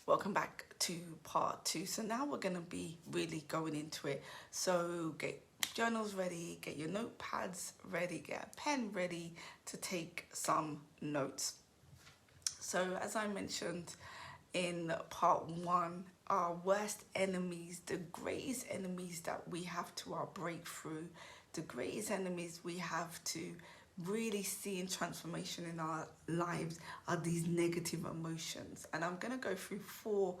Welcome back to part two. So now we're going to be really going into it. So get journals ready, get your notepads ready, get a pen ready to take some notes. So as I mentioned in part one, our worst enemies, the greatest enemies that we have to our breakthrough, the greatest enemies we have to really seeing transformation in our lives are these negative emotions. And I'm going to go through four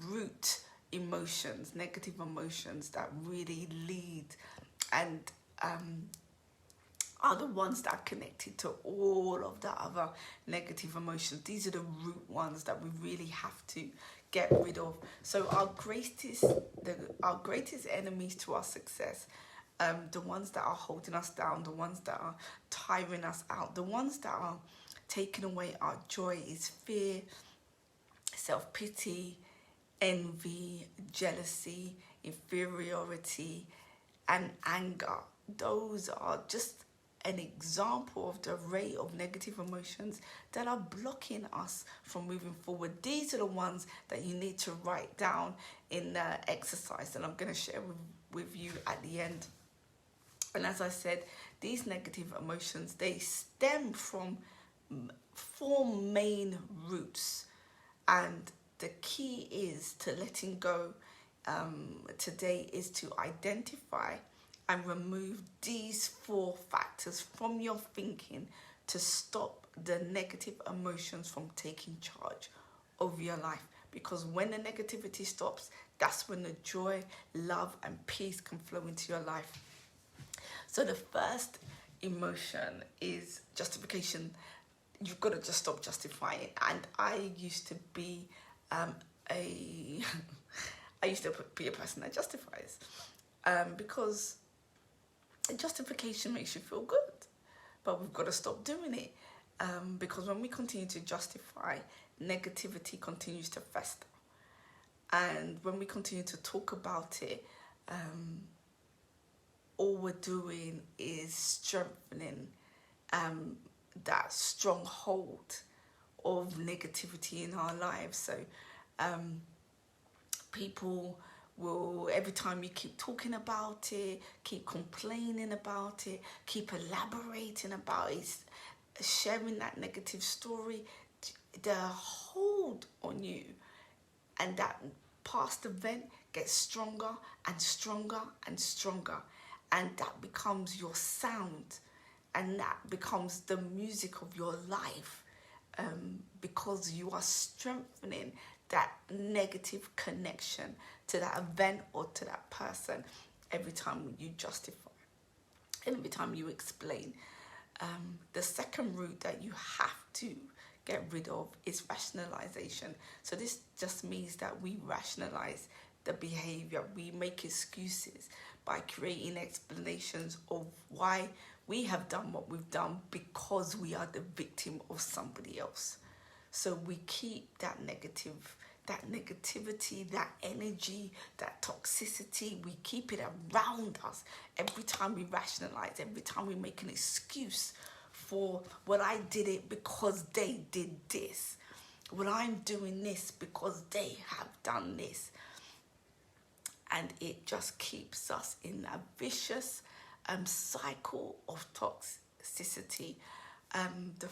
root emotions, negative emotions that really lead and are the ones that are connected to all of the other negative emotions. These are the root ones that we really have to get rid of. So our greatest enemies to our success, the ones that are holding us down, the ones that are tiring us out, the ones that are taking away our joy is fear, self-pity, envy, jealousy, inferiority, and anger. Those are just an example of the array of negative emotions that are blocking us from moving forward. These are the ones that you need to write down in the exercise that I'm going to share with you at the end. And as I said, these negative emotions, they stem from four main roots. And the key is to letting go today is to identify and remove these four factors from your thinking to stop the negative emotions from taking charge of your life. Because when the negativity stops, that's when the joy, love, and peace can flow into your life. So the first emotion is justification. You've got to just stop justifying it. And I used to be I used to be a person that justifies because justification makes you feel good, but we've got to stop doing it because when we continue to justify, negativity continues to fester, and when we continue to talk about it, all we're doing is strengthening that stronghold of negativity in our lives. So people will, every time you keep talking about it, keep complaining about it, keep elaborating about it, sharing that negative story, the hold on you and that past event gets stronger and stronger and stronger, and that becomes your sound, and that becomes the music of your life, because you are strengthening that negative connection to that event or to that person every time you justify and every time you explain. The second root that you have to get rid of is rationalization. So this just means that we rationalize the behavior. We make excuses by creating explanations of why we have done what we've done because we are the victim of somebody else. So we keep that negativity, that energy, that toxicity, we keep it around us every time we rationalize, every time we make an excuse for, well, I did it because they did this. Well, I'm doing this because they have done this. And it just keeps us in a vicious cycle of toxicity. The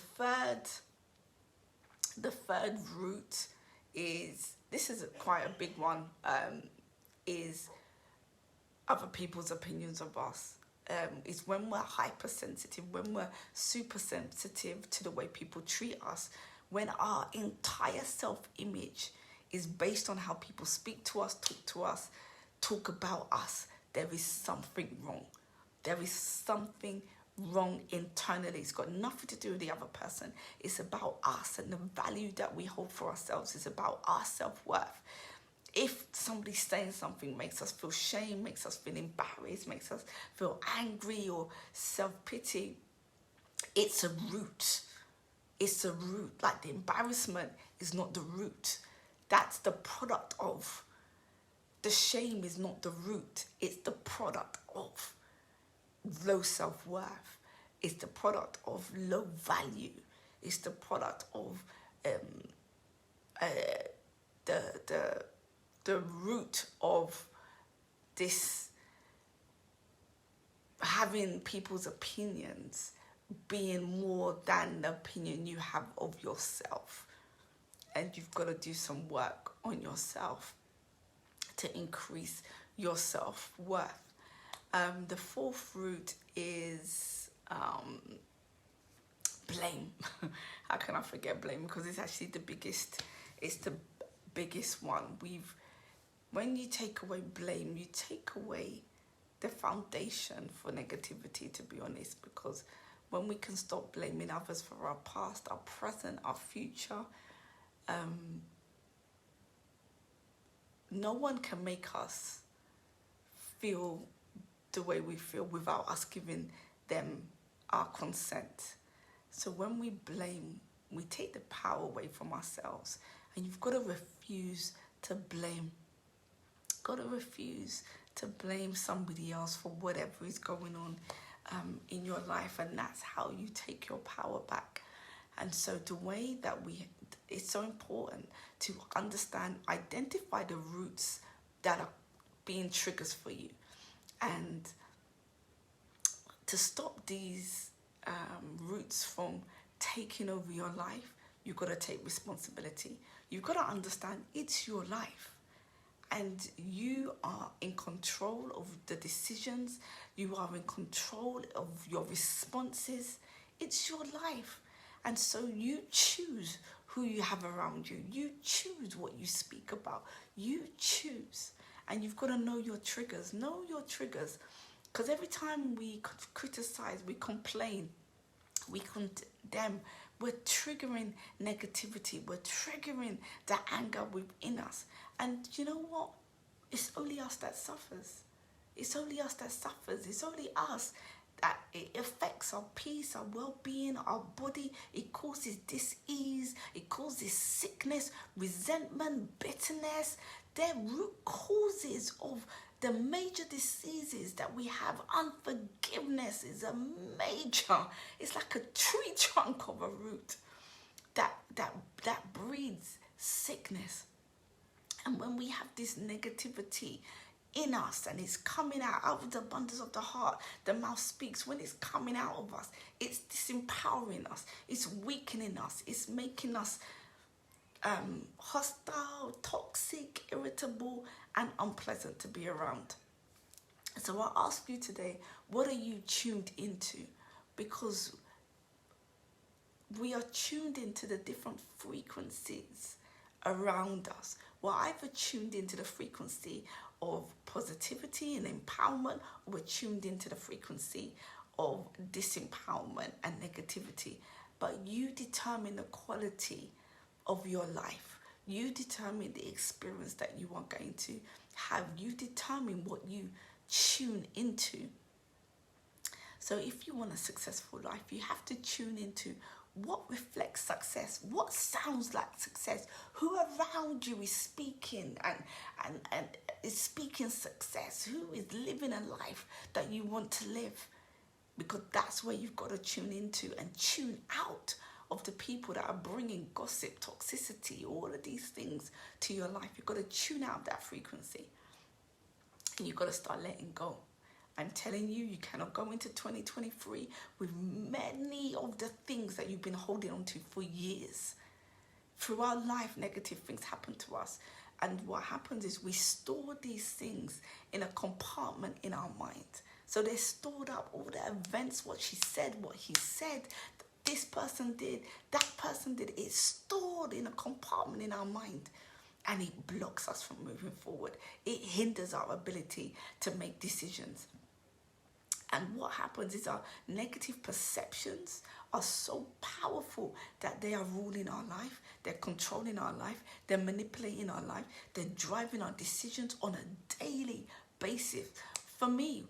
third root is, this is quite a big one, is other people's opinions of us. Is when we're hypersensitive, when we're super sensitive to the way people treat us, when our entire self-image is based on how people speak to us, talk about us, there is something wrong. There is something wrong internally. It's got nothing to do with the other person. It's about us and the value that we hold for ourselves. It's about our self-worth. If somebody saying something makes us feel shame, makes us feel embarrassed, makes us feel angry or self-pity, it's a root. It's a root. Like, the embarrassment is not the root. That's the product of. The shame is not the root. It's the product of low self-worth. It's the product of low value. It's the product of the root of this, having people's opinions being more than the opinion you have of yourself. And you've got to do some work on yourself to increase your self-worth. The fourth root is blame. How can I forget blame? Because it's actually the biggest one. When you take away blame, you take away the foundation for negativity, to be honest, because when we can stop blaming others for our past, our present, our future, no one can make us feel the way we feel without us giving them our consent. So when we blame, we take the power away from ourselves, and you've got to refuse to blame. Got to refuse to blame somebody else for whatever is going on in your life, and that's how you take your power back. And so the way that it's so important to understand, identify the roots that are being triggers for you, and to stop these roots from taking over your life, you've got to take responsibility. You've got to understand it's your life, and you are in control of the decisions. You are in control of your responses. It's your life. And so you choose who you have around you. You choose what you speak about. You choose. And you've got to know your triggers. Know your triggers. Because every time we criticize, we complain, we condemn, we're triggering negativity. We're triggering the anger within us. And you know what? It's only us that suffers. It's only us that suffers. It's only us that it affects our peace, our well-being, our body. It causes dis-ease. It causes sickness, resentment, bitterness. They're root causes of the major diseases that we have. Unforgiveness is a major. It's like a tree trunk of a root that breeds sickness. And when we have this negativity in us and it's coming out of the abundance of the heart, the mouth speaks. When it's coming out of us, it's disempowering us, it's weakening us, it's making us hostile, toxic, irritable, and unpleasant to be around. So I'll ask you today, what are you tuned into? Because we are tuned into the different frequencies around us. We're either tuned into the frequency of positivity and empowerment, or we're tuned into the frequency of disempowerment and negativity. But you determine the quality of your life. You determine the experience that you are going to have. You determine what you tune into. So if you want a successful life, you have to tune into what reflects success, what sounds like success, who around you is speaking and is speaking success, who is living a life that you want to live. Because that's where you've got to tune into and tune out of the people that are bringing gossip, toxicity, all of these things to your life. You've got to tune out that frequency, and you've got to start letting go. I'm telling you, you cannot go into 2023 with many of the things that you've been holding on to for years. Throughout life, negative things happen to us. And what happens is we store these things in a compartment in our mind. So they're stored up, all the events, what she said, what he said, this person did, that person did. It's stored in a compartment in our mind. And it blocks us from moving forward. It hinders our ability to make decisions. And what happens is our negative perceptions are so powerful that they are ruling our life, they're controlling our life, they're manipulating our life, they're driving our decisions on a daily basis. For me,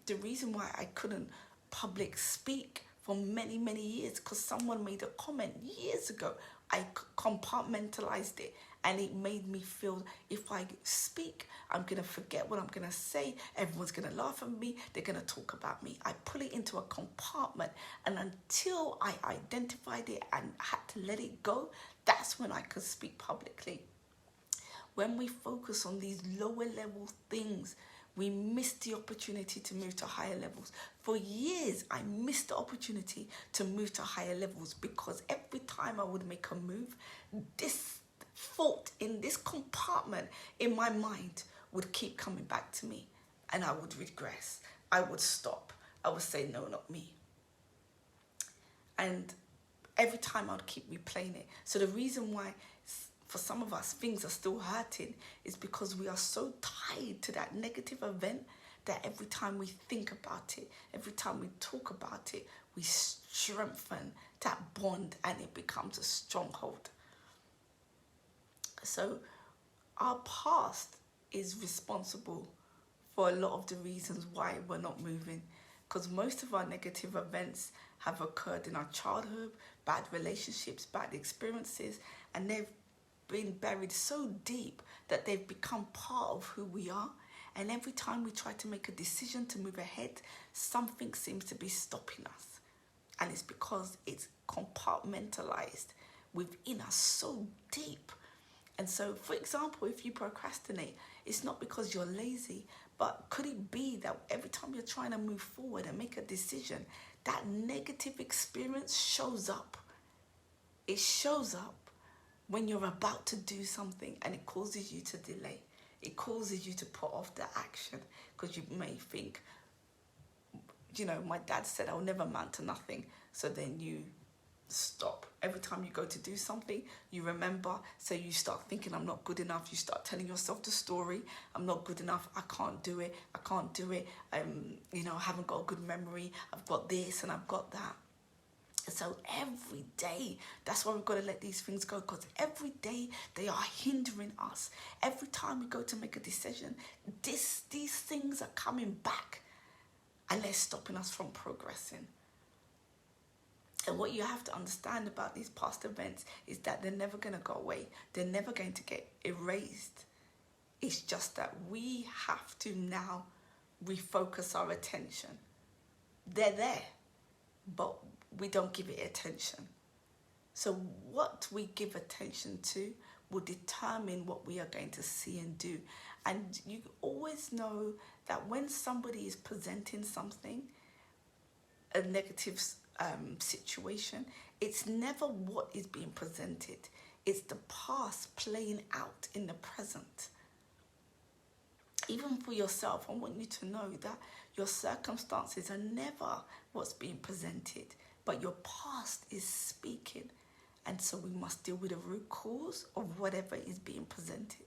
the reason why I couldn't public speak for many, many years, because someone made a comment years ago, I compartmentalized it. And it made me feel if I speak, I'm going to forget what I'm going to say. Everyone's going to laugh at me. They're going to talk about me. I put it into a compartment. And until I identified it and had to let it go, that's when I could speak publicly. When we focus on these lower level things, we miss the opportunity to move to higher levels. For years, I missed the opportunity to move to higher levels because every time I would make a move, this thought in this compartment in my mind would keep coming back to me, and I would regress. I would stop. I would say, no, not me. And every time I would keep replaying it. So the reason why for some of us things are still hurting is because we are so tied to that negative event that every time we think about it, every time we talk about it, we strengthen that bond and it becomes a stronghold. So our past is responsible for a lot of the reasons why we're not moving, because most of our negative events have occurred in our childhood, bad relationships, bad experiences, and they've been buried so deep that they've become part of who we are. And every time we try to make a decision to move ahead, something seems to be stopping us. And it's because it's compartmentalized within us so deep. And so, for example, if you procrastinate, it's not because you're lazy, but could it be that every time you're trying to move forward and make a decision, that negative experience shows up? It shows up when you're about to do something and it causes you to delay. It causes you to put off the action because you may think, my dad said I'll never amount to nothing. So then you stop. Every time you go to do something, you remember, so you start thinking, I'm not good enough. You start telling yourself the story, I'm not good enough, I can't do it, I I haven't got a good memory, I've got this and I've got that. So every day, that's why we've got to let these things go, because every day they are hindering us. Every time we go to make a decision, these things are coming back and they're stopping us from progressing. And what you have to understand about these past events is that they're never going to go away. They're never going to get erased. It's just that we have to now refocus our attention. They're there, but we don't give it attention. So what we give attention to will determine what we are going to see and do. And you always know that when somebody is presenting something, a negative situation, it's never what is being presented. It's the past playing out in the present. Even for yourself, I want you to know that your circumstances are never what's being presented, but your past is speaking. And so we must deal with the root cause of whatever is being presented.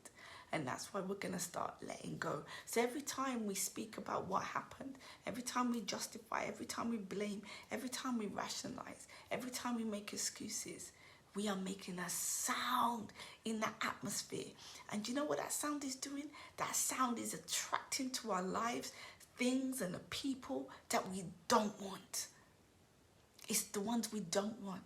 And that's why we're going to start letting go. So every time we speak about what happened, every time we justify, every time we blame, every time we rationalize, every time we make excuses, we are making a sound in that atmosphere. And you know what that sound is doing? That sound is attracting to our lives things and the people that we don't want. It's the ones we don't want.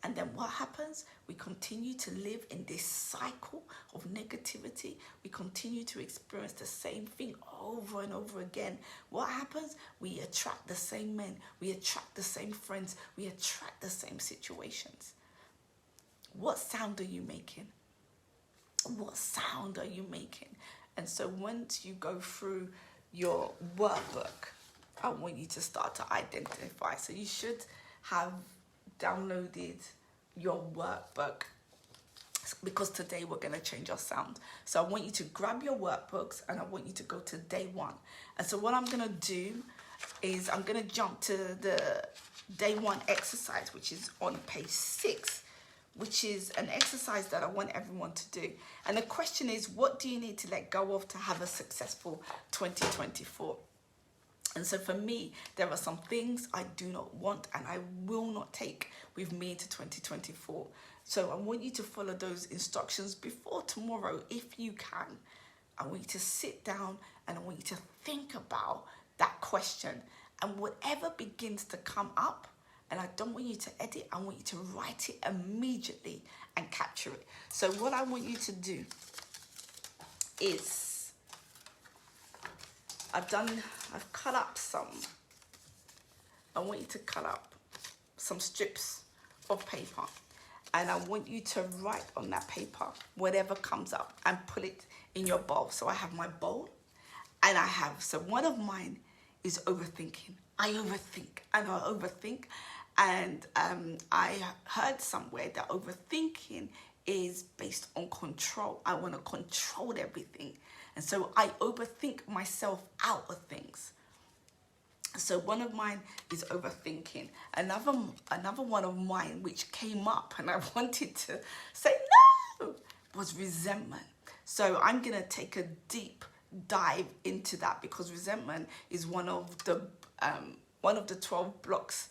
And then what happens? We continue to live in this cycle of negativity. We continue to experience the same thing over and over again. What happens? We attract the same men. We attract the same friends. We attract the same situations. What sound are you making? What sound are you making? And so once you go through your workbook, I want you to start to identify. So you should have downloaded your workbook, because today we're going to change our sound. So I want you to grab your workbooks and I want you to go to day 1. And so what I'm going to do is I'm going to jump to the day 1 exercise, which is on page 6, which is an exercise that I want everyone to do. And the question is, what do you need to let go of to have a successful 2024? And so for me, there are some things I do not want and I will not take with me to 2024. So I want you to follow those instructions before tomorrow if you can. I want you to sit down and I want you to think about that question. And whatever begins to come up, and I don't want you to edit, I want you to write it immediately and capture it. So what I want you to do is, I've cut up some, I want you to cut up some strips of paper. and I want you to write on that paper whatever comes up and put it in your bowl. So I have my bowl, and so one of mine is overthinking. I overthink and I overthink. And I heard somewhere that overthinking is based on control. I want to control everything. And so I overthink myself out of things. So one of mine is overthinking. Another one of mine which came up and I wanted to say no was resentment. So I'm going to take a deep dive into that, because resentment is one of the 12 blocks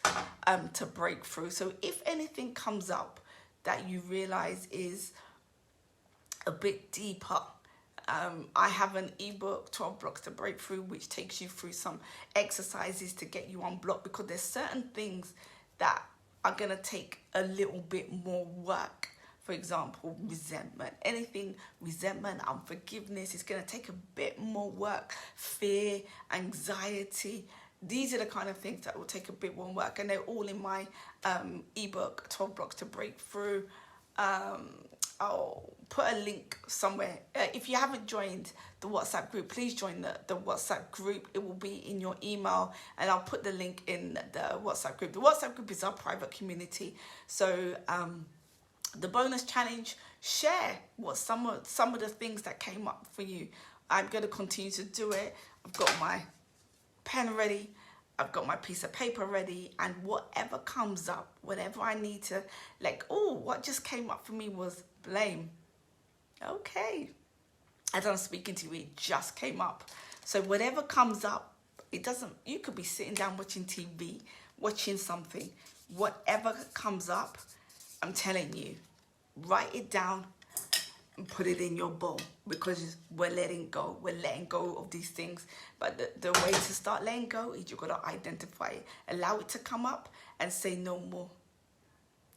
to break through. So if anything comes up that you realize is a bit deeper, I have an ebook, 12 Blocks to Break Through, which takes you through some exercises to get you unblocked, because there's certain things that are going to take a little bit more work. For example, resentment. Resentment, unforgiveness is going to take a bit more work. Fear, anxiety. These are the kind of things that will take a bit more work, and they're all in my ebook, 12 Blocks to Break Through. I'll put a link somewhere. If you haven't joined the WhatsApp group, please join the WhatsApp group. It will be in your email, and I'll put the link in the WhatsApp group. The WhatsApp group is our private community. So the bonus challenge, share what some of the things that came up for you. I'm going to continue to do it. I've got my pen ready, I've got my piece of paper ready, and whatever comes up, whatever I need to, what just came up for me was blame. Okay, as I'm speaking to you, it just came up. So whatever comes up, you could be sitting down watching TV, watching something, whatever comes up, I'm telling you, write it down and put it in your bowl, because we're letting go of these things. But the way to start letting go is you've got to identify it, allow it to come up, and say no more.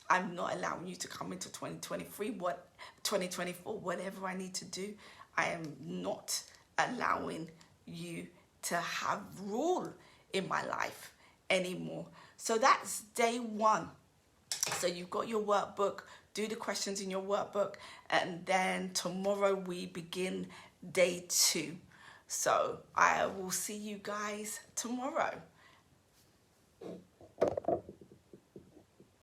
I'm not allowing you to come into 2023, 2024, whatever I need to do. I am not allowing you to have rule in my life anymore. So that's day one. So you've got your workbook, do the questions in your workbook, and then tomorrow we begin day 2. So I will see you guys tomorrow.